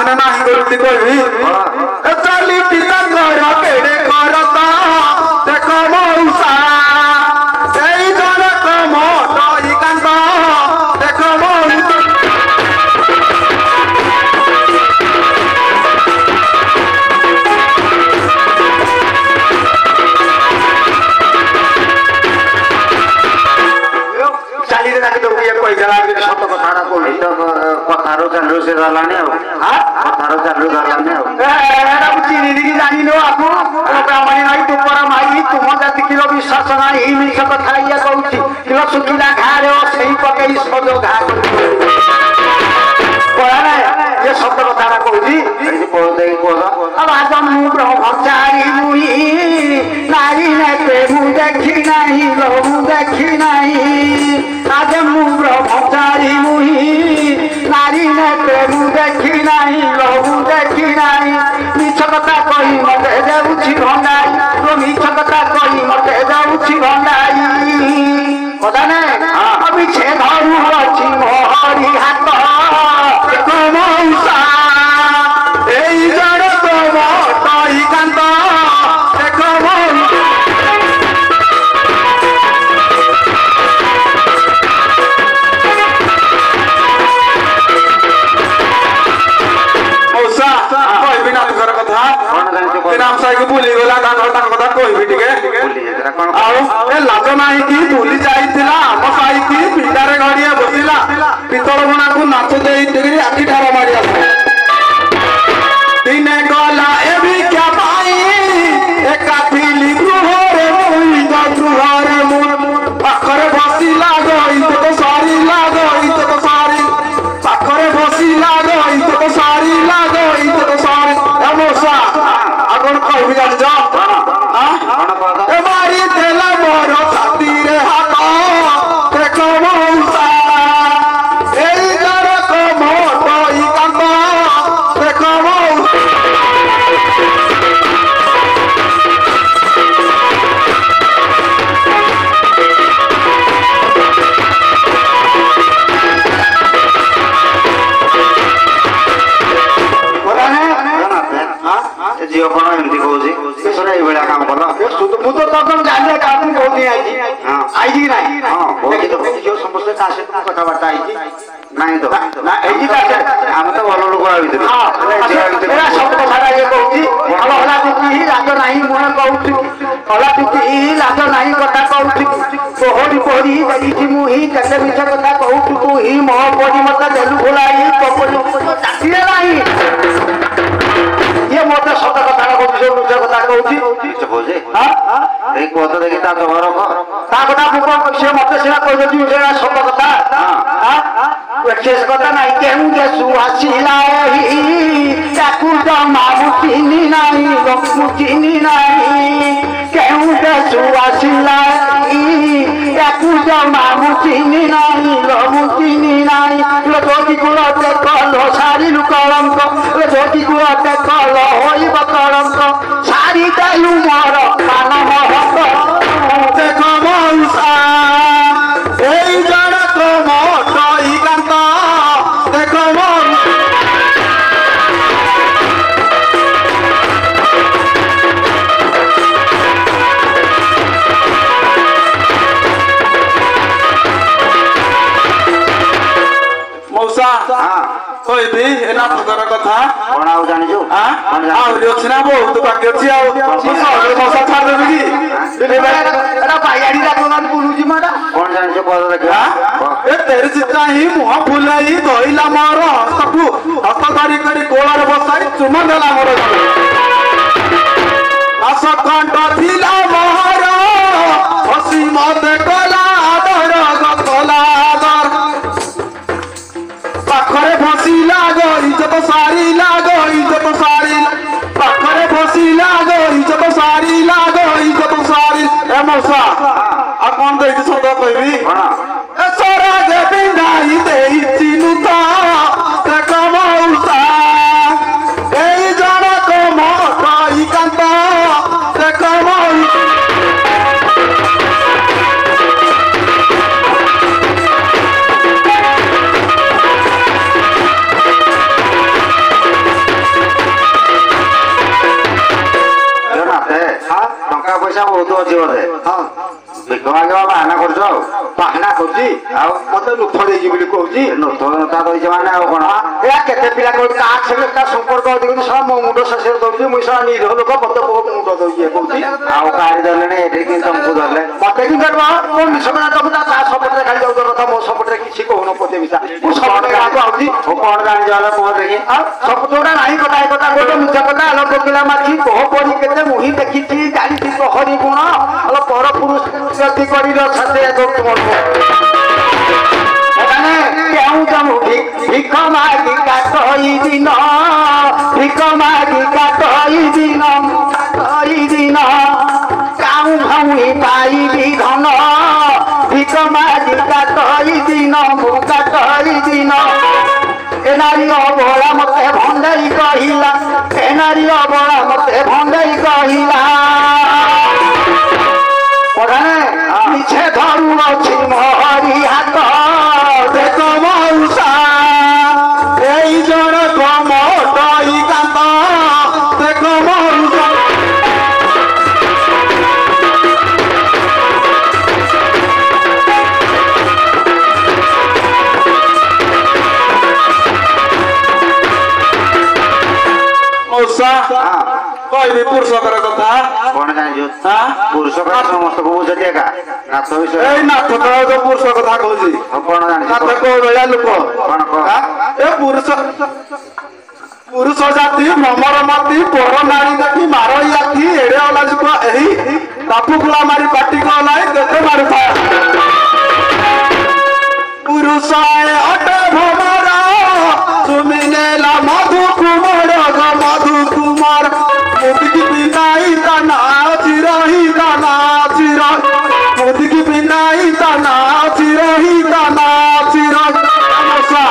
ମାନେ ନାହିଁ କରୁଛି କହିବି ଚାଲି ପିତା କର କେଡ଼େ କରତା ଦେଖ ମଉସା ଏଇ ଜଣକ ମୋଟଇ କାନ୍ଦ ଦେଖ ମଉସା ଚାଲିରେ ତାকে ତ ଇଏ କହିଦେଲା ସତ କଥାଟା କହୁଛି କଥାରୁ ଚାଲୁ ସେ ଗଲାଣି ଆଉ କଥାରୁ ଚାଲୁ ଗଲାଣି ଆଉ ଏଟା ଚିହ୍ନିକି ଜାଣିନ ଆକୁ ବ୍ରାହ୍ମଣୀ ନାହିଁ ତୁମର ମାଇ ତୁମ ଜାତିକିର ବିଶ୍ୱାସ ନାହିଁ ଏଇ ମିଛ କଥା ଇଏ କହୁଛି କିଲୋ ଶୁଖିଲା ଘାରେ ସେଇ ପକେଇ ସଜ ଘା କଳା ନାହିଁ ଇଏ ସତ କଥାଟା କହୁଛି ଆଜ ମୁଁ ବ୍ରହ୍ମଚାରୀ ମୁଇ ନାରୀ ନେତେ ମୁଁ ଦେଖି ନାହିଁ ଲୋ ମୁଁ ଦେଖି ନାହିଁ আজ মু ব্রহ্মচারী মুহি নারী নেতে মু দেখি নাই লহু দেখি নাই মিছ কথা কই মতে যাউছি ভণ্ডাই তো মিছ কথা কই মতে যাউছি ভণ্ডাই কথা নে মিছে ধরু অছি মোহরি হাত মৌসা এই জড় তো মতই কান্ত দেখ ବୁଲିଗଲା ତାଙ୍କ କଥା କହିବି ଟିକେ ଆଉ ଏ ଲାଜ ନାହିଁ କି ବୁଲି ଯାଇଥିଲା ଆମ ସାହିକି ପିଣ୍ଡାରେ ଘଡ଼ିଏ ବସିଲା ପିତଳ ଗଣାକୁ ନାଚ ଦେଇ ଟିକେ ଆଖି ଠାର ମାରି ଆସିଲା ଦିନେ ଗଲା ଏ ଭିକ୍ଷା ପାଇ ଏକା ଥିଲି ଗୃହରେ ଗୃହରେ ପାଖରେ ବସିଲା ଇଜ୍ଜତ ସରିଲା ଇଜ୍ଜତ ସରି ପାଖରେ ବସିଲା ଇଜ୍ଜତ ସରିଲା ଇଜ୍ଜତ ସରି ମଉସା ଆପଣ କହିବି ଜାଣିଛ ମାରି ଦେଲା ମୋର ଛାତିରେ ହାତ ଦେଖ ମଉସା ଏଇ ଜଣକ ମୋଟଇ କାନ୍ଦ ଦେଖ ମଉସା ଝିଅ କଣ ଏମିତି କହୁଛି ଏଇଭଳିଆ କାମ କଲ ମୁଁ ତ ତମ ଜାଣିଲେ କାହାକୁ କହୁନି ଆଇଛି ଆଇଛି କି ନାହିଁ ଝିଅ ସମସ୍ତେ ତା ସହିତ କଥାବାର୍ତ୍ତା ହେଇଛି ନାହିଁ ତ ଆମେ ତ ଭଲ ଲୋକ ଭିତରେ ସବୁ କଥାଟା ଇଏ କହୁଛି ହଲା ଟୁକି ଲାଜ ନାହିଁ ମୁଁ କହୁଛି ହଲା ଟୁକି ଲାଜ ନାହିଁ କଥା କହୁଛି ପୋହରି ପୋହରି ଦେଖିଛି ମୁଁ ହିଁ କେତେ ମିଛ କଥା କହୁଛୁ ତୁ ହିଁ ମୋ ପରି ମତେ ଦେଲୁ ଭୁଲାଇ କପରି ଚାକିରେ ନାହିଁ ये मोटे सत कथा कहूँ सब मिछ कथा कहूँ एई कह तो देखी ता घर ता कथा से मत सीना कहती सत कथा शेष कथा ना केहू देशु आसला मामू चिन्ह नहीं लक्ष्मू चिन्ह नहीं केहू देशु आसला मामू चिन्ह नहीं लमू चिन्ह नहीं ज्योति गुण देखल सारिलु कलंक ज्योति गुण देखल होइब कलंक सारी देलु मोर कान महक देख मौसा এই জড়ক মোটই কান্ত দেখ মৌসা কইবি এনা প্রকার কথা কোন আউ জানিছো আউরি ଅଛି না বহুত বাকি ଅଛି ଆଉ মৌসা ছাড় দেবি কি এরা বাইয়াড়ি রাখনা বুলুজি মাডা কোন জানিছো কত দেখা এ তেরি চিত্রা হি মুহ ফুলাই ধইলা মোর হস্তু হস্ত ধরি করি কোলার বসাই চুমা দেলা মোর আস কণ্ঠ ଥିଲା মোহর হসি মতে কলা দর গলা দর পাখরে ফসি লাগো ইজ্জত সারি লাগো ইজ্জত সারি পাখরে ফসি লাগো ইজ্জত সারি লাগো ইজ্জত সারি এ মৌসা আর কোন দেই সদা কইবি এ সরা যে বিন্দাই দেই চিনুতা দেখ মৌসা এই জড়ক মোটই কান্ত দেখ মৌসা ବାହାନା କରୁଛି ଆଉ ମତେ ଲୁଥ ଦେଇଛି ବୋଲି କହୁଛି ଲୁଥ ଦେଇଛି ମାନେ ଆଉ କଣ ଏ କେତେ ପିଲା କହୁଛି ତା ସାଙ୍ଗେ ତା ସମ୍ପର୍କ ଅଧିକ ଶଳା ମୋ ମୁଣ୍ଡ ଶେଷରେ ଦଉଛି ମୁଇଁ ଶଳା ନିରୀହ ଲୋକ ମତେ ବହୁତ ମୁଣ୍ଡ ଦଉଛି କହୁଛି ଆଉ କାହାରି ଧରିଲେଣି ଏଠି କିନ୍ତୁ ତମକୁ ଧରିଲେ ମତେ କିନ୍ତୁ ଧରିବ ମୋ ମିଶମଣା ତମକୁ ତା ସପୋର୍ଟରେ ଖାଲି ଯାଉଛ କଥା ମୋ ସପୋର୍ଟରେ କିଛି କହୁନ ପଦେ ମିଶା ମୁଁ ସପୋର୍ଟ ଗାଁକୁ ଆଉଛି ମୁଁ କଣ ଜାଣିଛ ହେଲେ କୁହ ଦେଖି ଆଉ ସବୁ ଯୋଉଟା ନାହିଁ କଥା ଏ କଥା ଗୋଟେ ମିଛ କଥା ଆଲୋ କୋକିଲା ମାଛି କୋହ ପରି କେତେ ମୁହିଁ ଦେଖିଛି ଜାଣିଛି ପ୍ରହରୀ ଗୁଣ ଆଲୋ ପର ପୁରୁଷ ଯଦି କରିଲ ଛାତେ କେଉଁ ଜମୁ ଭିକ ମାଗି କାଟଇ ଦିନ ଭିକ ମାଗି କାଟଇ ଦିନ କାଉଁ ଭାଉଇ ପାଇବି ଧନ ଭିକ ମାଗି କାଟଇ ଦିନ ମୁଁ କାଟଇ ଦିନ ଏ ନାରୀ ଅବଳା ମତେ ଭଣ୍ଡେଇ କହିଲା ଏ ନାରୀ ଅବଳା ମତେ ଭଣ୍ଡେଇ କହିଲା ମିଛେ ଧରୁଅଛି ମୋହରି ହାତ ଦେଖ ମଉସା ଏଇ ଜଣ କମଟଇ କାନ୍ତ ଦେଖ ମଉସା ମଉସା କହିବି ପୁରୁଷଙ୍କର କଥା କଣ ଜାଣିଛୁ ପୁରୁଷ ସମସ୍ତଙ୍କୁ ବୁଝନ୍ତି ଏକା ନାଥ ବିଷୟ ଏଇ ନାଥ ତ ପୁରୁଷ କଥା କହୁଛି କଣ ଜାଣିଛୁ ନାଥ କୋଉ ଭଳିଆ ଲୋକ କଣ କହ ଏ ପୁରୁଷ ଜାତି ଭ୍ରମର ମାତି ପର ନାରୀ ଦେଖି ମାରଇ ଆଖି ଏଡେ ଅଲା ଯୁଗ ଏହି ବାପୁ କୁଳା ମାରି ପାଟି କଲାଇ କେତେ ମାରୁଥାଏ ପୁରୁଷ ଅଟେ ଭ୍ରମର ତୁମି ନେଲା ମଧୁ କୁମାର ମଧୁ କୁମାର ମୋଦିକି ବିନାଇ ଦାନା ଚିରହି ଦାନା ଚିର ମୋଦିକି ବିନାଇ ଦାନା ଚିରହି ଦାନା ଚିର ମଉସା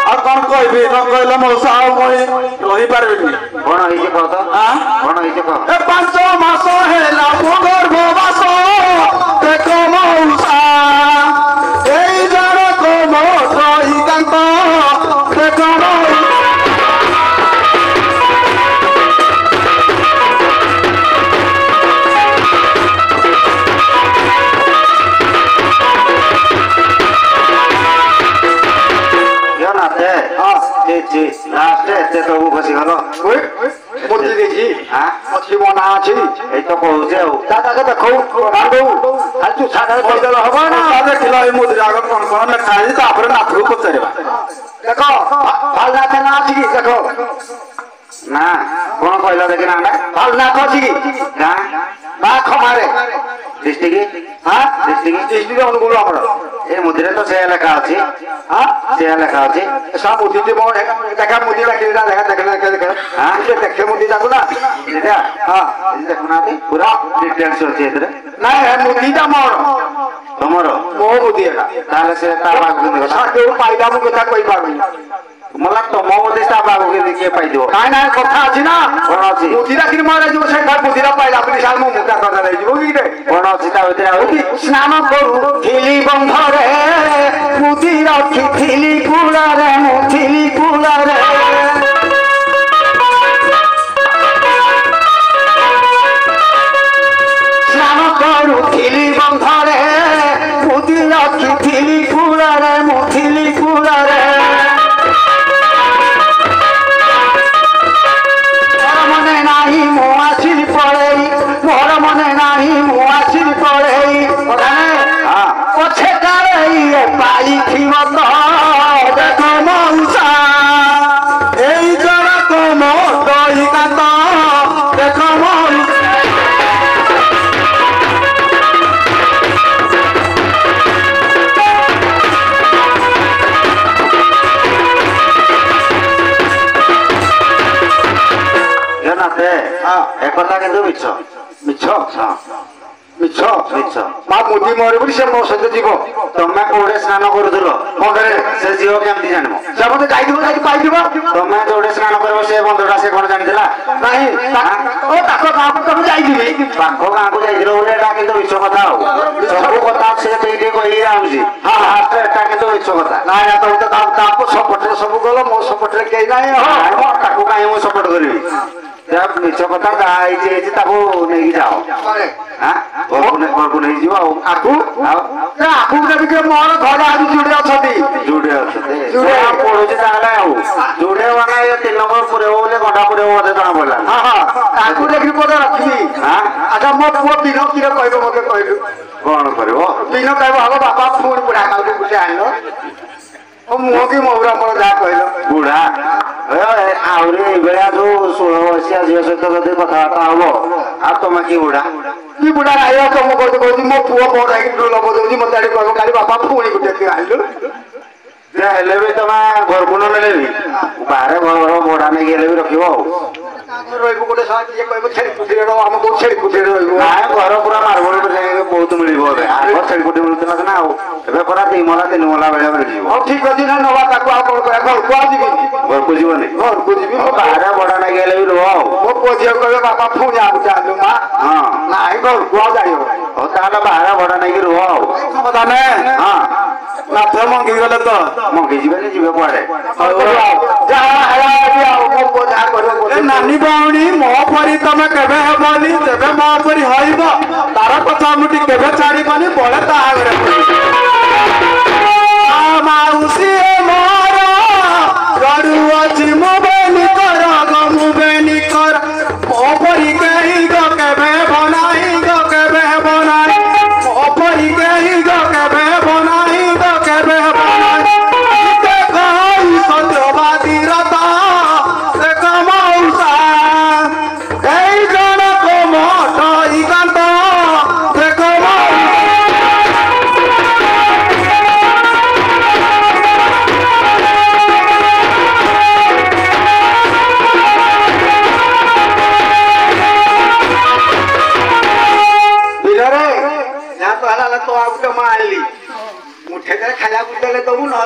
ଆଉ କଣ କହିବି ନ କହିଲେ ମଉସା ଆଉ ମୁଇଁ ରହିପାରିବିନି କଣ ହେଇଛି କହ ତ କଣ ହେଇଛି କହ ଏ 5 ମାସ ହେଲା ମୋ ଗର୍ଭବାସ ଦେଖ ମଉସା ଏଇ ଜଣ କମ ରହି କାନ୍ତ ଦେଖ ଏତେ ସବୁ ଖସି ଗଲ ବୁଝି ଦେଇଛି ଅଛି ମନା ଅଛି ଏଇ ତ କହୁଛି ଆଉ ଦାଦାকে ଦେଖଉ ଖାଲି ତୁ ସାଧାରେ କହିଦେଲେ ହବ ନା ଦେଖିଲ ଏଇ ମୁଦିରେ ଆଗ କଣ କଣ ଲେଖା ହେଇଛି ତାପରେ ନାଥକୁ ପଚାରିବା ଦେଖ ଭଲ ନାଥ ନା ଅଛି କି ଦେଖ ନା କଣ କହିଲ ଦେଖି ନା ଭଲ ନାଥ ଅଛି କି ଗାଁ ବା ଖମାରେ ଡିଷ୍ଟ୍ରିକ୍ଟ ଅନୁଗୁଳ ଆମର ଏ ମୁଦିରେ ତ ସେୟା ଲେଖା ଅଛି ସେୟା ଲେଖା ଅଛି ସବୁ ମୁଦି ଦେଖା ମୁଦି ଦେଖା ଦେଖେ ମୁଦି ଯାକୁ ନା ଦେଖୁନାହାନ୍ତି ପୁରା ଡିଟେଲ୍ସ ଅଛି ଏଥିରେ ନାଇଁ ମୁଦିଟା ମୋର ତମର ମୋ ମୁଦି ଏଟା ତାହେଲେ ସେ ତା ପାଖକୁ କେଉଁ ପାଇଲା ମୁଁ କଥା କହିପାରୁନି मला तम मुदिटा बाबू के किए पाइदियो नाଇଁ ନାଇଁ କଥା ଅଛି ନା କଣ ଅଛି ମୁଦିରା କିରି ମାରେ ଯିବ ସେ ମୁଦିରା ପାଇଲା ବୋଲି ସାର ମୁଁ ମୁଦା କଥା ଦେଇ ଯିବ କି ରେ କଣ ଅଛି ତା ଭିତରେ ଆଉ ସ୍ନାନ କରୁଥିଲି ବନ୍ଧରେ ମୁଦି ରଖିଥିଲି କୁଳାରେ ମୁଥିଲି କୁଳାରେ ସ୍ନାନ କରୁଥିଲି ବନ୍ଧରେ ମୁଦି ରଖିଥିଲି କୁଳାରେ ମୁଥିଲି କୁଳାରେ मोर मने नाही मुआसी पड़े पछे काले पाई थी तो देख मौसा यही जरा तो मो दही का तो देख एकता किंतु मिछ मिछ मिछ मिछ मा मुदी मोरे बोली से मो सहित जीव तमे कोडे स्नान करूथलो बंदरे से जीव केमती जानमो से मते जाई दिबो जाई पाई दिबो तमे जोडे स्नान करबो से बंदरटा से कोन जानिदिला नाही ओ ताको गां को तमे जाई दिबी पाखो गां को जाई दिलो बोले एटा किंतु मिछ कथा हो सब कथा से पेटे कहि रामजी हां हां एटा किंतु मिछ कथा ना ना तो ताको सपोर्ट सब गलो मो सपोर्ट रे केई नाही हो ताको काई मो सपोर्ट करबी जब मिछ कथा जहाँ है नहीं जाओ नहीं जीव आकू आकू मोर घर आज जुड़े अच्छा जुड़े अच्छा पढ़ुचे जुड़े माना ये 3 नंबर पूरे घंटा पूरे मत जना पड़ा हाँ हाँ आकू देखी बोध रखी अच्छा मो पुओ बिनो कि कह मत कहलु कौन कर बिनो कह हम बापा पुणी बुढ़ा का गुटे आन मुह कि मौरा मोर जहाँ कहल बुढ़ा आहरी बेड़ा जो 16 वर्षिया झील सहित जब कथबार्ता हम आ तुम कि बुढ़ा कि बुढ़ा आई तुम कहती मो पुओ मोर ढोल बजाऊँ मत कह खाली बापा पुणी गुटे आनलु हेले भी तुम घर को नेले भी बाहर घर भड़ा नहीं गले भी रख गोटे छेड़ी कुटी आम बहुत छेड़ी कुटी घर पूरा मार्बल बहुत मिल आग छेड़ी कुटी मिलूला ना पूरा 2 मला 3 मला बेले मिल ठीक अच्छे ना नवा घर को घर को जीवन घर को जी बाहर भड़ा नहीं गले भी रुह मो पुओ झील कह बापा पुणी आगे आलु माँ ना घर को जाइए बाहर भड़ा नहीं रुह हाँ नाथ मंगी गले तो मंगी जीवन जीवे कुआड़े नानी बाउनी मो परी तमे केबे हेबनी तेबे मो परी हइब तार कथा मुटी केबे छाड़ीबनी बळे ताहागरे आ माउसी मोर गरुआ जिमो बेनी कर गमु बेनी कर मो परी केहि गो केबे बनाई गो केबे बनाई मो परी केहि गो केबे बनाई गो केबे बनाई ते कहि सत्यवादी रता मुठे खाया बुझे तो ना